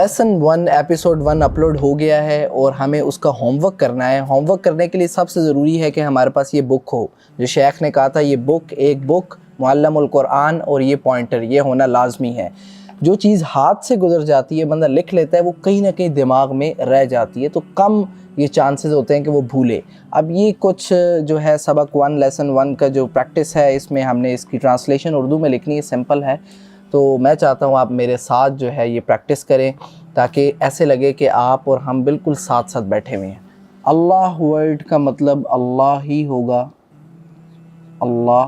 Lesson 1 episode 1 upload ہو گیا ہے اور ہمیں اس کا ہوم ورک کرنا ہے. ہوم ورک کرنے کے لیے سب سے ضروری ہے کہ ہمارے پاس یہ بک ہو. جو شیخ نے کہا تھا یہ بک، ایک بک معلم القرآن اور یہ پوائنٹر، یہ ہونا لازمی ہے. جو چیز ہاتھ سے گزر جاتی ہے بندہ لکھ لیتا ہے، وہ کہیں نہ کہیں دماغ میں رہ جاتی ہے، تو کم یہ چانسز ہوتے ہیں کہ وہ بھولے. اب یہ کچھ جو ہے سبق 1 لیسن 1 کا جو پریکٹس ہے، اس میں ہم نے اس کی ٹرانسلیشن اردو میں لکھنی ہے، سمپل ہے. تو میں چاہتا ہوں آپ میرے ساتھ جو ہے یہ پریکٹس کریں تاکہ ایسے لگے کہ آپ اور ہم بالکل ساتھ ساتھ بیٹھے ہوئے ہیں. اللہ ورڈ کا مطلب اللہ ہی ہوگا. اللہ.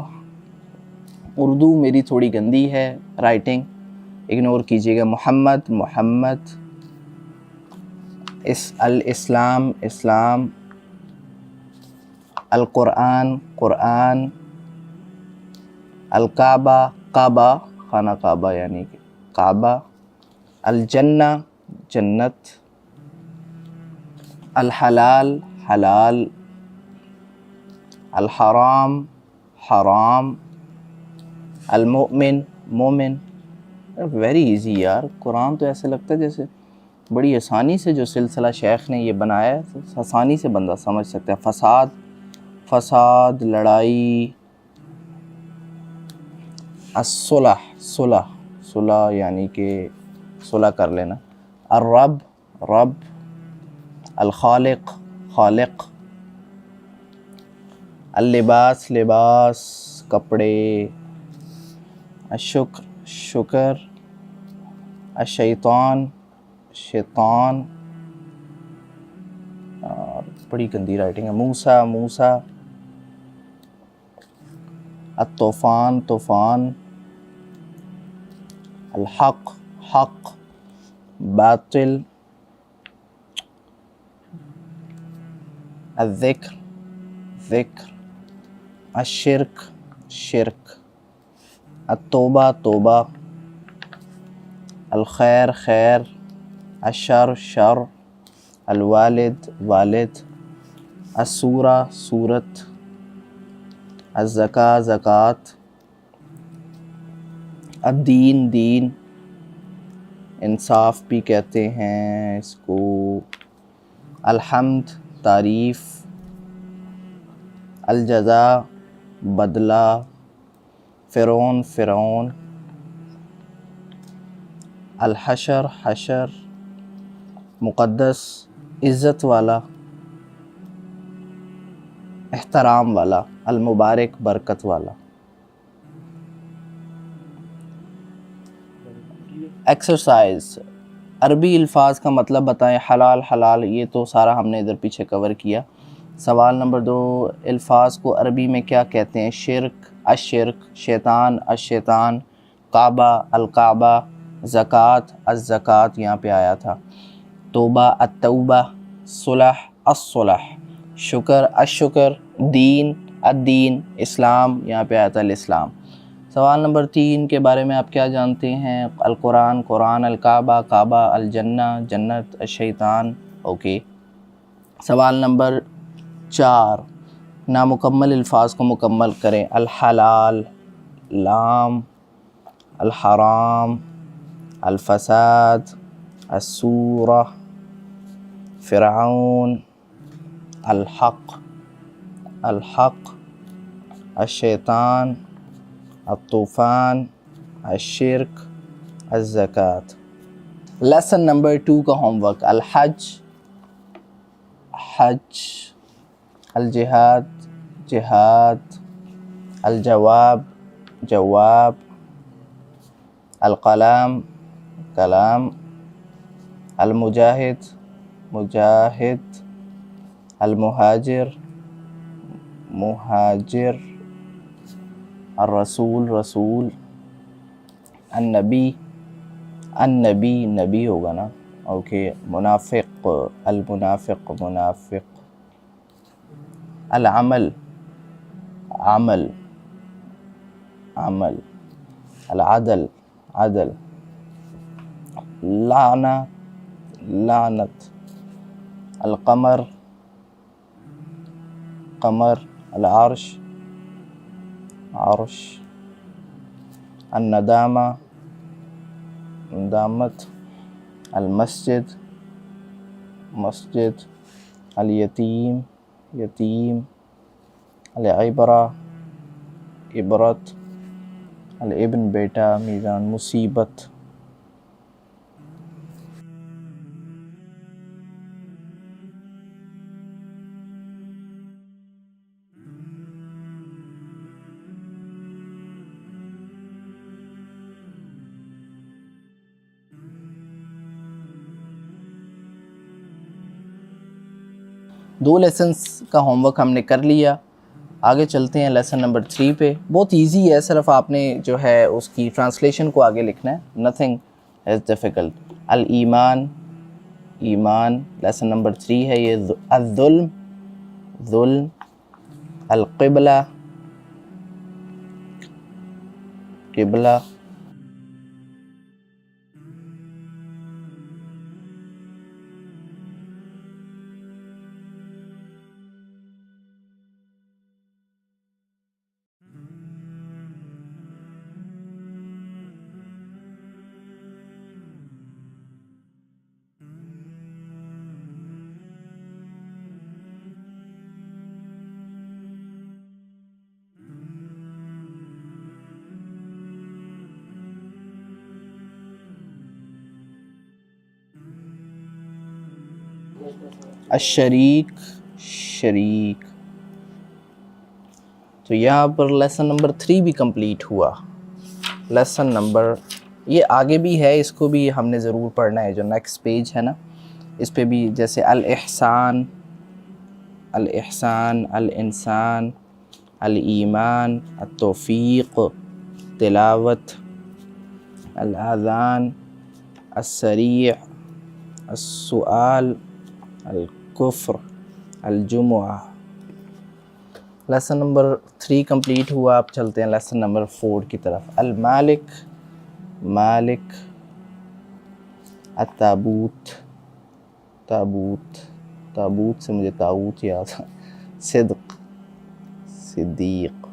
اردو میری تھوڑی گندی ہے رائٹنگ، اگنور کیجیے گا. محمد محمد. الاسلام اسلام. القرآن قرآن. الکعبہ کعبہ، خانہ کعبہ یعنی کہ کعبہ. الجنہ جنت. الحلال حلال. الحرام حرام. المؤمن مومن. ویری ایزی یار، قرآن تو ایسے لگتا ہے جیسے بڑی آسانی سے جو سلسلہ شیخ نے یہ بنایا ہے آسانی سے بندہ سمجھ سکتا ہے. فساد فساد لڑائی. الصلح صلح صلح یعنی کہ صلح کر لینا. الرب رب. الخالق خالق. اللباس لباس کپڑے. الشکر شکر. الشیطان شیطان. بڑی گندی رائٹنگ ہے. موسیٰ موسیٰ. الطوفان طوفان. الحق حق. باطل. الذکر ذکر. الشرک شرک. التوبہ توبہ. الخیر خیر. الشر شر. الوالد والد. السورہ سورت. الزکاة زکوٰۃ. الدین دین. انصاف بھی کہتے ہیں اس کو. الحمد تعریف. الجزا بدلہ. فرعون فرعون. الحشر حشر. مقدس عزت والا احترام والا. المبارک برکت والا. ایکسرسائز. عربی الفاظ کا مطلب بتائیں. حلال حلال یہ تو سارا ہم نے ادھر پیچھے کور کیا. سوال نمبر 2، الفاظ کو عربی میں کیا کہتے ہیں؟ شرک الشرک. شیطان الشیطان. کعبہ الکعبہ. زکوٰۃ الزکوٰۃ یہاں پہ آیا تھا. توبہ التوبہ. صلح الصلح. شکر الشکر. دین الدین. اسلام یہاں پہ آیا تھا الاسلام. سوال نمبر 3 کے بارے میں آپ کیا جانتے ہیں؟ القرآن قرآن. الکعبہ کعبہ. الجنہ جنت. الشیطان اوکے. سوال نمبر 4، نامکمل الفاظ کو مکمل کریں. الحلال لام. الحرام. الفساد. السورہ. فرعون. الحق الحق. الشیطان. الطوفان. الشرک. الزکوٰۃ. لیسن نمبر 2 کا ہوم ورک. الحج حج. الجہاد جہاد. الجواب جواب. القلم کلام. المجاہد مجاہد. المہاجر مہاجر. الرسول رسول. النبی النبی نبی ہوگا نا اوکے. منافق المنافق منافق. العمل عمل عمل. العدل عدل. لعنہ لعنت. القمر قمر. العرش عرش. الندامہ ندامت. المسجد مسجد، الیتیم یتیم، العبرہ عبرت، الابن بیٹا، میزان مصیبت۔ دو لیسنس کا ہوم ورک ہم نے کر لیا، آگے چلتے ہیں لیسن نمبر 3 پہ۔ بہت ایزی ہے، صرف آپ نے جو ہے اس کی ٹرانسلیشن کو آگے لکھنا ہے، nothing is difficult۔ الایمان ایمان، لیسن نمبر 3 ہے یہ۔ الظلم ظلم، القبلہ قبلہ، الشریک شریک۔ تو یہاں پر لیسن نمبر 3 بھی کمپلیٹ ہوا۔ لیسن نمبر، یہ آگے بھی ہے، اس کو بھی ہم نے ضرور پڑھنا ہے، جو نیکسٹ پیج ہے نا اس پہ بھی، جیسے الاحسان الاحسان، الانسان، الایمان، التوفیق تلاوت، الاذان، السریع، السؤال، الکفر، الجمعہ۔ لیسن نمبر 3 کمپلیٹ ہوا، اب چلتے ہیں لیسن نمبر 4 کی طرف۔ المالک مالک، التابوت تابوت، تابوت سے مجھے طاغوت یاد ہے، صدق صدیق۔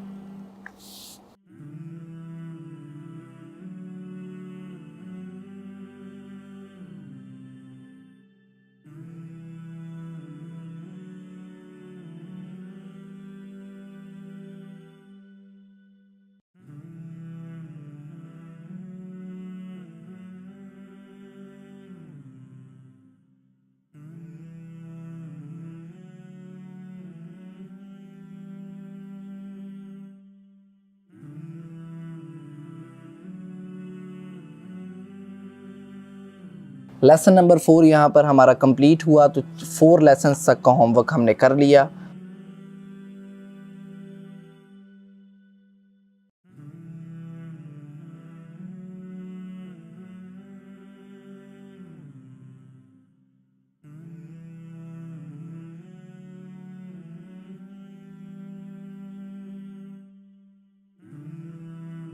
لیسن نمبر 4 یہاں پر ہمارا کمپلیٹ ہوا، تو 4 لیسنس تک کا ہوم ورک ہم نے کر لیا۔